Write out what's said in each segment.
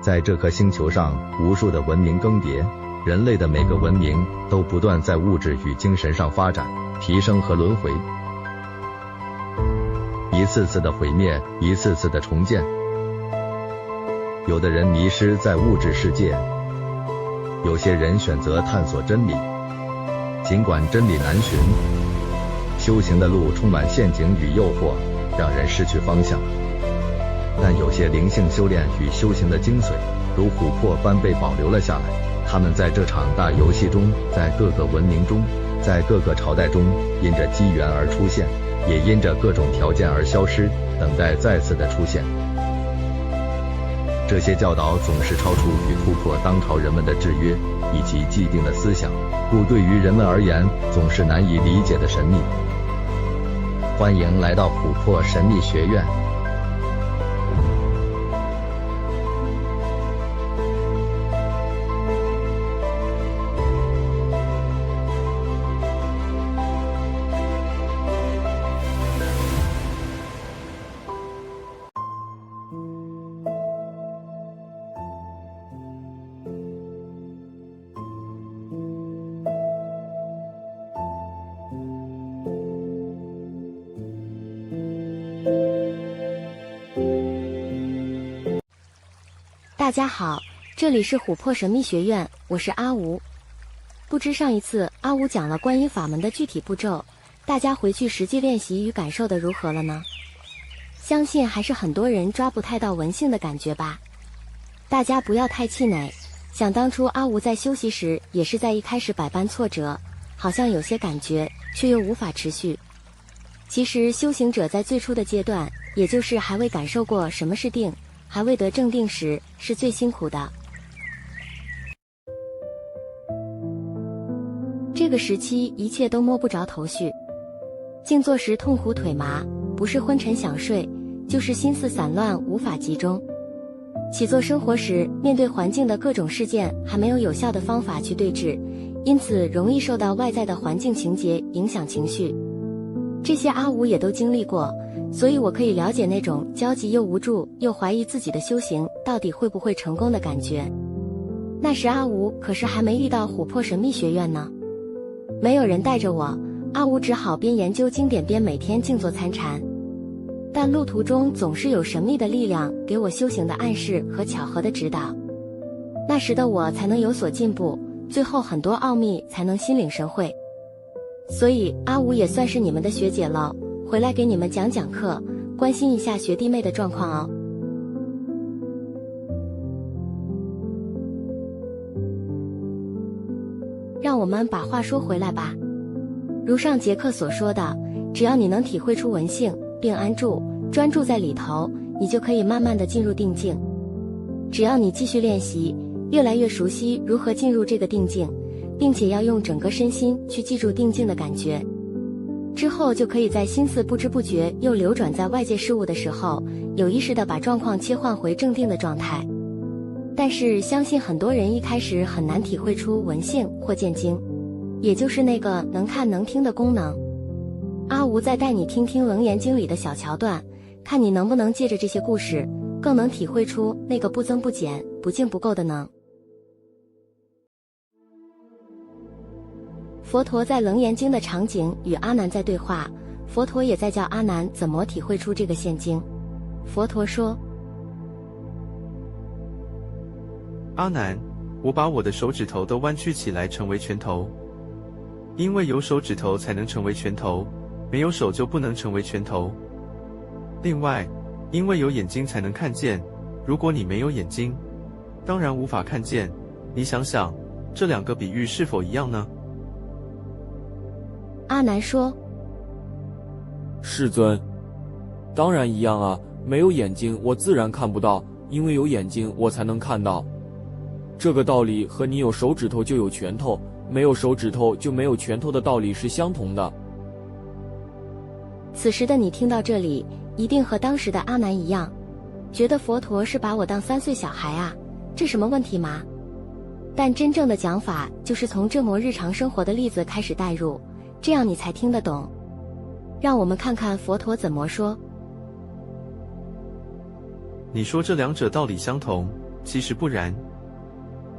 在这颗星球上，无数的文明更迭，人类的每个文明都不断在物质与精神上发展、提升和轮回，一次次的毁灭，一次次的重建。有的人迷失在物质世界，有些人选择探索真理。尽管真理难寻，修行的路充满陷阱与诱惑，让人失去方向。但有些灵性修炼与修行的精髓，如琥珀般被保留了下来。他们在这场大游戏中，在各个文明中，在各个朝代中，因着机缘而出现，也因着各种条件而消失，等待再次的出现。这些教导总是超出与突破当朝人们的制约以及既定的思想，故对于人们而言总是难以理解的神秘。欢迎来到琥珀神秘学院。大家好，这里是琥珀神秘学院，我是阿吴。不知上一次阿吴讲了观音法门的具体步骤，大家回去实际练习与感受的如何了呢？相信还是很多人抓不太到文性的感觉吧。大家不要太气馁，想当初阿吴在修习时也是在一开始百般挫折，好像有些感觉却又无法持续。其实修行者在最初的阶段，也就是还未感受过什么是定，还未得正定时，是最辛苦的。这个时期一切都摸不着头绪，静坐时痛苦腿麻，不是昏沉想睡，就是心思散乱无法集中。起坐生活时，面对环境的各种事件还没有有效的方法去对峙，因此容易受到外在的环境情节影响情绪。这些阿吴也都经历过，所以我可以了解那种焦急又无助又怀疑自己的修行到底会不会成功的感觉。那时阿吴可是还没遇到琥珀神秘学院呢，没有人带着我，阿吴只好边研究经典边每天静坐参禅。但路途中总是有神秘的力量给我修行的暗示和巧合的指导，那时的我才能有所进步，最后很多奥秘才能心领神会。所以阿吴也算是你们的学姐了，回来给你们讲讲课，关心一下学弟妹的状况哦。让我们把话说回来吧，如上节课所说的，只要你能体会出文性并安住专注在里头，你就可以慢慢的进入定境。只要你继续练习，越来越熟悉如何进入这个定境，并且要用整个身心去记住定境的感觉，之后就可以在心思不知不觉又流转在外界事物的时候，有意识地把状况切换回正定的状态。但是相信很多人一开始很难体会出闻性或见经，也就是那个能看能听的功能。阿吴再带你听听《楞严经》里的小桥段，看你能不能借着这些故事，更能体会出那个不增不减、不净不垢的能。佛陀在《楞严经》的场景与阿难在对话，佛陀也在教阿难怎么体会出这个现经。佛陀说：阿难，我把我的手指头都弯曲起来成为拳头，因为有手指头才能成为拳头，没有手就不能成为拳头。另外，因为有眼睛才能看见，如果你没有眼睛，当然无法看见。你想想，这两个比喻是否一样呢？阿难说：世尊，当然一样啊，没有眼睛我自然看不到，因为有眼睛我才能看到。这个道理和你有手指头就有拳头，没有手指头就没有拳头的道理是相同的。此时的你听到这里，一定和当时的阿难一样，觉得佛陀是把我当3岁小孩啊，这什么问题吗？但真正的讲法就是从这么日常生活的例子开始带入，这样你才听得懂。让我们看看佛陀怎么说。你说这两者道理相同，其实不然。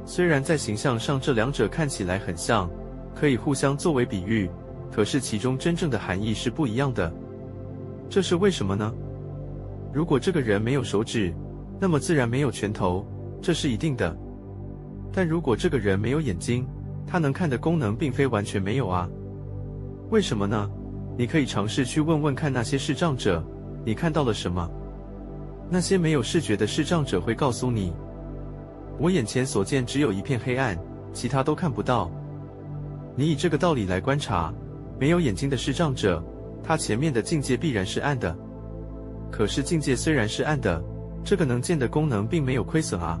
虽然在形象上这两者看起来很像，可以互相作为比喻，可是其中真正的含义是不一样的。这是为什么呢？如果这个人没有手指，那么自然没有拳头，这是一定的。但如果这个人没有眼睛，他能看的功能并非完全没有啊。为什么呢？你可以尝试去问问看那些视障者，你看到了什么？那些没有视觉的视障者会告诉你，我眼前所见只有一片黑暗，其他都看不到。你以这个道理来观察，没有眼睛的视障者，他前面的境界必然是暗的。可是境界虽然是暗的，这个能见的功能并没有亏损啊。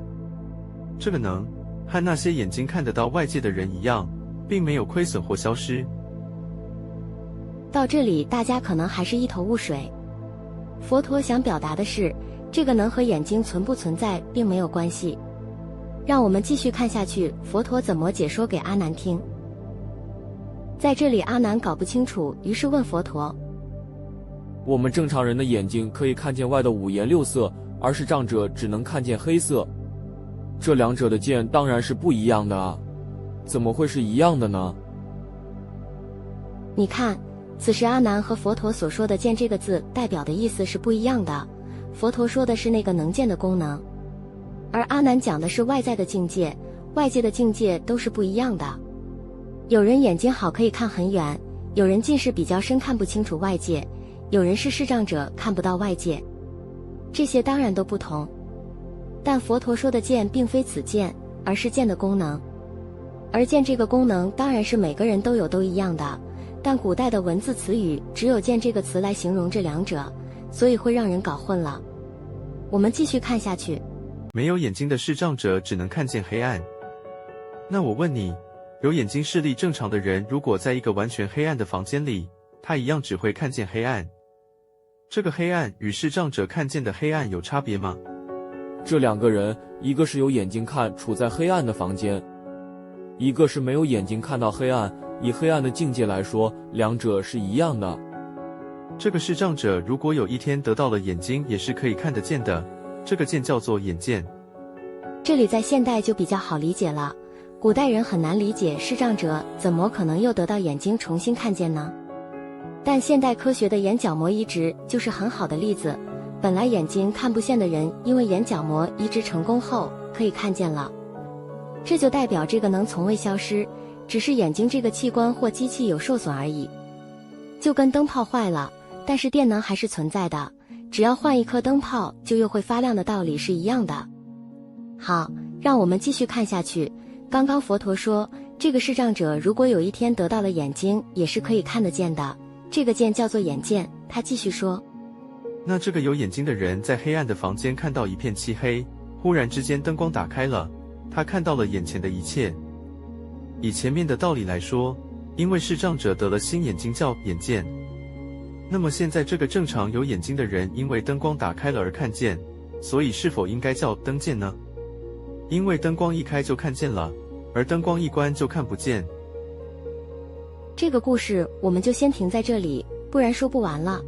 这个能和那些眼睛看得到外界的人一样，并没有亏损或消失。到这里大家可能还是一头雾水。佛陀想表达的是，这个能和眼睛存不存在并没有关系。让我们继续看下去，佛陀怎么解说给阿难听。在这里阿难搞不清楚，于是问佛陀，我们正常人的眼睛可以看见外的五颜六色，而视障者只能看见黑色，这两者的见当然是不一样的啊，怎么会是一样的呢？你看，此时阿难和佛陀所说的见这个字代表的意思是不一样的。佛陀说的是那个能见的功能，而阿难讲的是外在的境界，外界的境界都是不一样的。有人眼睛好可以看很远，有人近视比较深看不清楚外界，有人是视障者看不到外界，这些当然都不同。但佛陀说的见并非此见，而是见的功能。而见这个功能当然是每个人都有都一样的，但古代的文字词语只有见这个词来形容这两者，所以会让人搞混了。我们继续看下去。没有眼睛的视障者只能看见黑暗。那我问你，有眼睛视力正常的人，如果在一个完全黑暗的房间里，他一样只会看见黑暗。这个黑暗与视障者看见的黑暗有差别吗？这两个人，一个是有眼睛看处在黑暗的房间，一个是没有眼睛看到黑暗，以黑暗的境界来说，两者是一样的。这个视障者如果有一天得到了眼睛，也是可以看得见的，这个见叫做眼见。这里在现代就比较好理解了，古代人很难理解视障者怎么可能又得到眼睛重新看见呢？但现代科学的眼角膜移植就是很好的例子，本来眼睛看不见的人，因为眼角膜移植成功后可以看见了，这就代表这个能从未消失，只是眼睛这个器官或机器有受损而已。就跟灯泡坏了，但是电能还是存在的，只要换一颗灯泡就又会发亮的道理是一样的。好，让我们继续看下去。刚刚佛陀说，这个视障者如果有一天得到了眼睛，也是可以看得见的，这个见叫做眼见。他继续说，那这个有眼睛的人在黑暗的房间看到一片漆黑，忽然之间灯光打开了，他看到了眼前的一切。以前面的道理来说，因为视障者得了新眼睛叫眼见，那么现在这个正常有眼睛的人因为灯光打开了而看见，所以是否应该叫灯见呢？因为灯光一开就看见了，而灯光一关就看不见。这个故事我们就先停在这里，不然说不完了。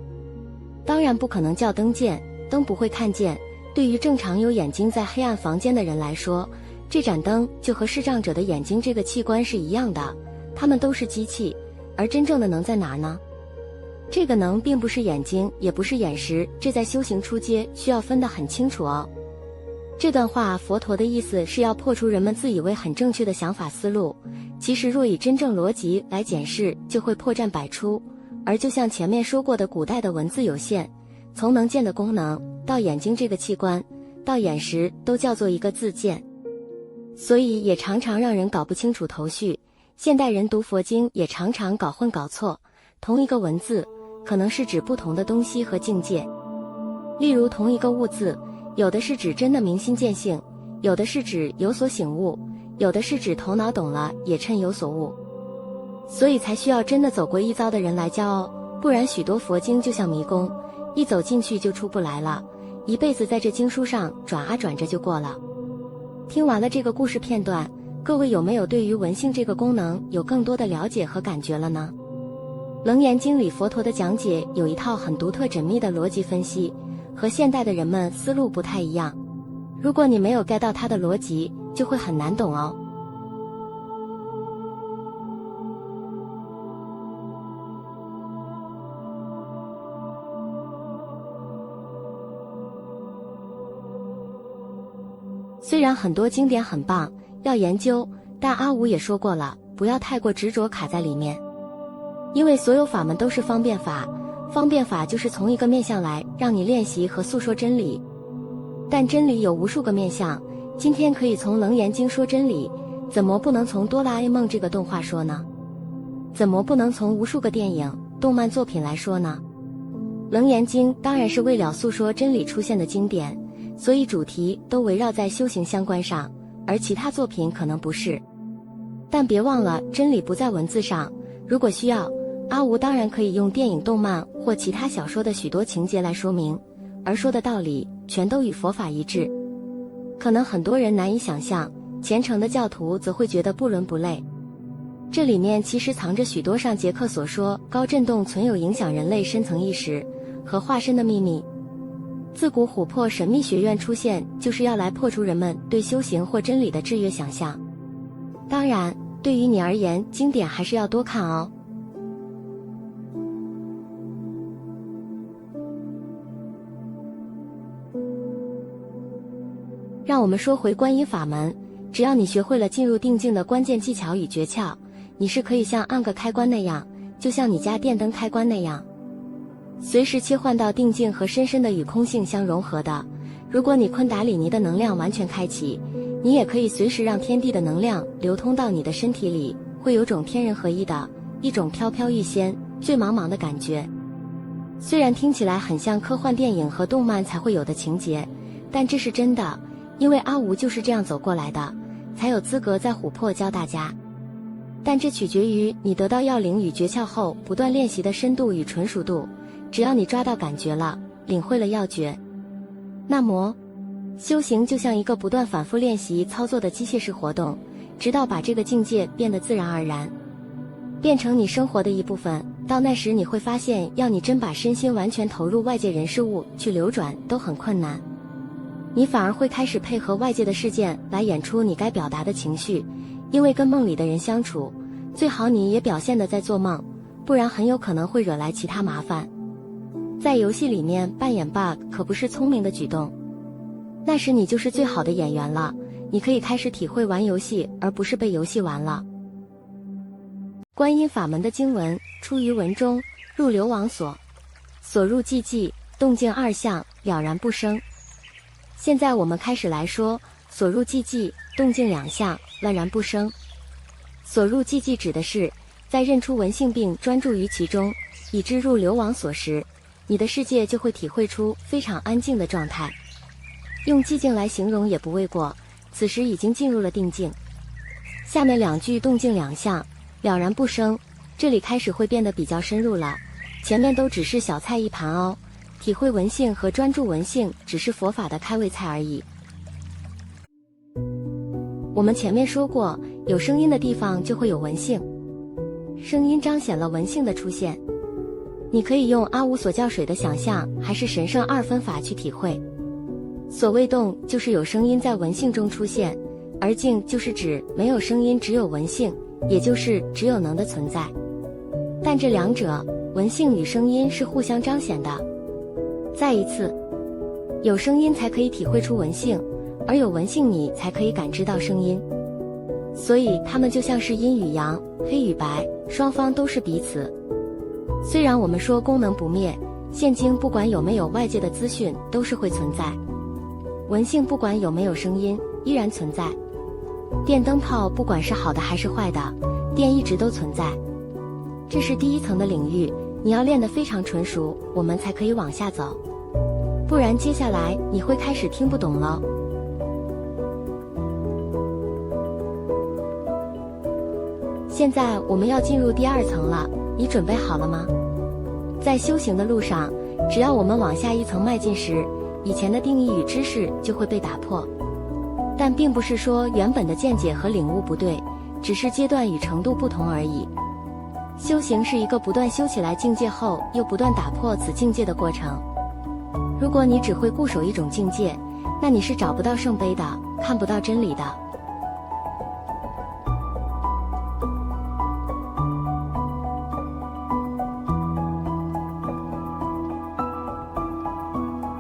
当然不可能叫灯见，灯不会看见。对于正常有眼睛在黑暗房间的人来说，这盏灯就和视障者的眼睛这个器官是一样的，它们都是机器，而真正的能在哪儿呢？这个能并不是眼睛，也不是眼识，这在修行初阶需要分得很清楚哦。这段话佛陀的意思是要破除人们自以为很正确的想法思路，其实若以真正逻辑来检视，就会破绽百出。而就像前面说过的，古代的文字有限，从能见的功能到眼睛这个器官到眼识，都叫做一个自见，所以也常常让人搞不清楚头绪。现代人读佛经也常常搞混搞错，同一个文字可能是指不同的东西和境界。例如同一个悟字，有的是指真的明心见性，有的是指有所醒悟，有的是指头脑懂了也趁有所悟，所以才需要真的走过一遭的人来教哦，不然许多佛经就像迷宫，一走进去就出不来了，一辈子在这经书上转啊转着就过了。听完了这个故事片段，各位有没有对于闻性这个功能有更多的了解和感觉了呢？楞严经里佛陀的讲解有一套很独特缜密的逻辑分析，和现代的人们思路不太一样。如果你没有 get 到它的逻辑，就会很难懂哦。虽然很多经典很棒，要研究，但阿五也说过了，不要太过执着卡在里面。因为所有法门都是方便法，方便法就是从一个面向来让你练习和诉说真理。但真理有无数个面向，今天可以从《楞严经》说真理，怎么不能从哆啦 A 梦这个动画说呢？怎么不能从无数个电影、动漫作品来说呢？《楞严经》当然是为了诉说真理出现的经典，所以主题都围绕在修行相关上，而其他作品可能不是。但别忘了，真理不在文字上，如果需要，阿吴当然可以用电影、动漫或其他小说的许多情节来说明，而说的道理全都与佛法一致。可能很多人难以想象，虔诚的教徒则会觉得不伦不类。这里面其实藏着许多上节课所说高振动存有影响人类深层意识和化身的秘密。自古琥珀神秘学院出现，就是要来破除人们对修行或真理的制约想象。当然，对于你而言，经典还是要多看哦。让我们说回观音法门，只要你学会了进入定境的关键技巧与诀窍，你是可以像按个开关那样，就像你家电灯开关那样，随时切换到定境和深深的与空性相融合的。如果你昆达里尼的能量完全开启，你也可以随时让天地的能量流通到你的身体里，会有种天人合一的一种飘飘欲仙、醉茫茫的感觉。虽然听起来很像科幻电影和动漫才会有的情节，但这是真的，因为阿吴就是这样走过来的，才有资格在琥珀教大家。但这取决于你得到要领与诀窍后不断练习的深度与纯熟度。只要你抓到感觉了，领会了要诀，那么修行就像一个不断反复练习操作的机械式活动，直到把这个境界变得自然而然，变成你生活的一部分。到那时你会发现，要你真把身心完全投入外界人事物去流转都很困难，你反而会开始配合外界的事件来演出你该表达的情绪。因为跟梦里的人相处，最好你也表现得在做梦，不然很有可能会惹来其他麻烦。在游戏里面扮演 bug 可不是聪明的举动，那时你就是最好的演员了，你可以开始体会玩游戏，而不是被游戏玩了。观音法门的经文出于文中，入流王所，所入寂寂，动静二相，了然不生。现在我们开始来说所入寂寂，动静两相，了然不生。所入寂寂指的是在认出文性并专注于其中，以致入流王所时，你的世界就会体会出非常安静的状态。用寂静来形容也不为过，此时已经进入了定境。下面两句动静两相，了然不生，这里开始会变得比较深入了，前面都只是小菜一盘哦，体会文性和专注文性只是佛法的开胃菜而已。我们前面说过，有声音的地方就会有文性，声音彰显了文性的出现。你可以用阿无所教水的想象，还是神圣二分法去体会。所谓动，就是有声音在文性中出现，而静就是指没有声音只有文性，也就是只有能的存在。但这两者，文性与声音是互相彰显的。再一次，有声音才可以体会出文性，而有文性你才可以感知到声音。所以它们就像是阴与阳，黑与白，双方都是彼此。虽然我们说功能不灭，现今不管有没有外界的资讯都是会存在，文性不管有没有声音依然存在，电灯泡不管是好的还是坏的，电一直都存在。这是第一层的领域，你要练得非常纯熟，我们才可以往下走，不然接下来你会开始听不懂了。现在我们要进入第二层了，你准备好了吗？在修行的路上，只要我们往下一层迈进时，以前的定义与知识就会被打破。但并不是说原本的见解和领悟不对，只是阶段与程度不同而已。修行是一个不断修起来境界后，又不断打破此境界的过程。如果你只会固守一种境界，那你是找不到圣杯的，看不到真理的。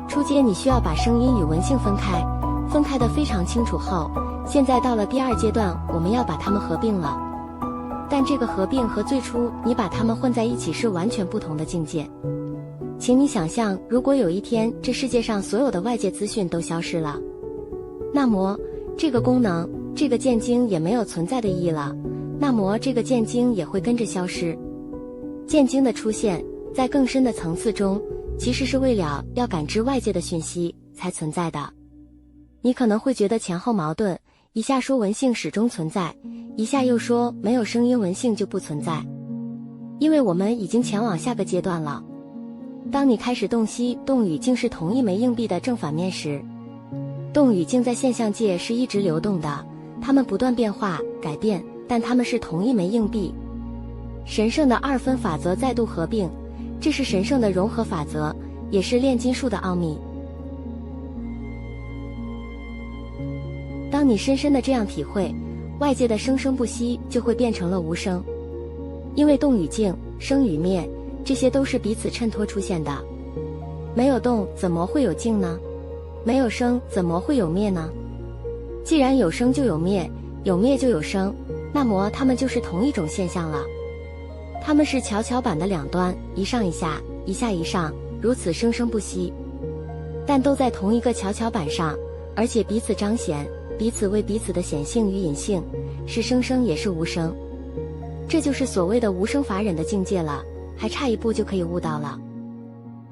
初阶你需要把声音与文性分开得非常清楚后，现在到了第2阶段，我们要把它们合并了。但这个合并和最初你把它们混在一起是完全不同的境界。请你想象，如果有一天这世界上所有的外界资讯都消失了，那么这个功能，这个渐晶也没有存在的意义了，那么这个渐晶也会跟着消失。渐晶的出现，在更深的层次中，其实是为了要感知外界的讯息才存在的。你可能会觉得前后矛盾，一下说文性始终存在，一下又说没有声音文性就不存在。因为我们已经前往下个阶段了。当你开始洞悉动与静是同一枚硬币的正反面时，动与静在现象界是一直流动的，它们不断变化改变，但它们是同一枚硬币。神圣的2分法则再度合并，这是神圣的融合法则，也是炼金术的奥秘。当你深深的这样体会，外界的生生不息就会变成了无声。因为动与静，生与灭，这些都是彼此衬托出现的。没有动怎么会有静呢？没有生怎么会有灭呢？既然有生就有灭，有灭就有生，那么它们就是同一种现象了。它们是跷跷板的两端，一上一下，一下一上，如此生生不息，但都在同一个跷跷板上，而且彼此彰显，彼此为彼此的显性与隐性，是生生也是无声。这就是所谓的无生法忍的境界了，还差一步就可以悟到了。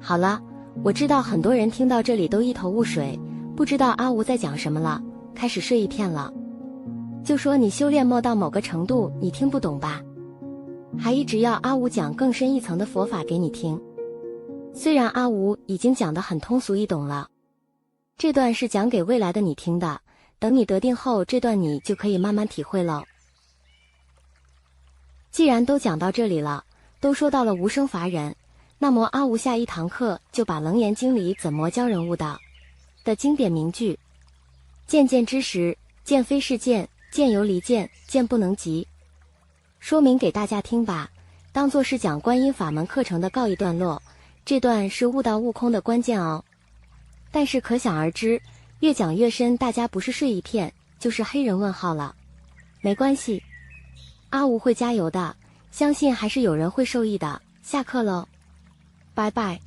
好了，我知道很多人听到这里都一头雾水，不知道阿吴在讲什么了，开始睡一片了。就说你修炼到某个程度，你听不懂吧？还一直要阿吴讲更深一层的佛法给你听。虽然阿吴已经讲得很通俗易懂了，这段是讲给未来的你听的，等你得定后，这段你就可以慢慢体会了。既然都讲到这里了，都说到了无生法忍，那么阿吴下一堂课就把《楞严经》里怎么教人悟道的经典名句见见之时，见非是见，见犹离见，见不能及，说明给大家听吧，当作是讲观音法门课程的告一段落。这段是悟道悟空的关键哦。但是可想而知，越讲越深，大家不是睡一片，就是黑人问号了。没关系，阿吴会加油的，相信还是有人会受益的。下课喽，拜拜。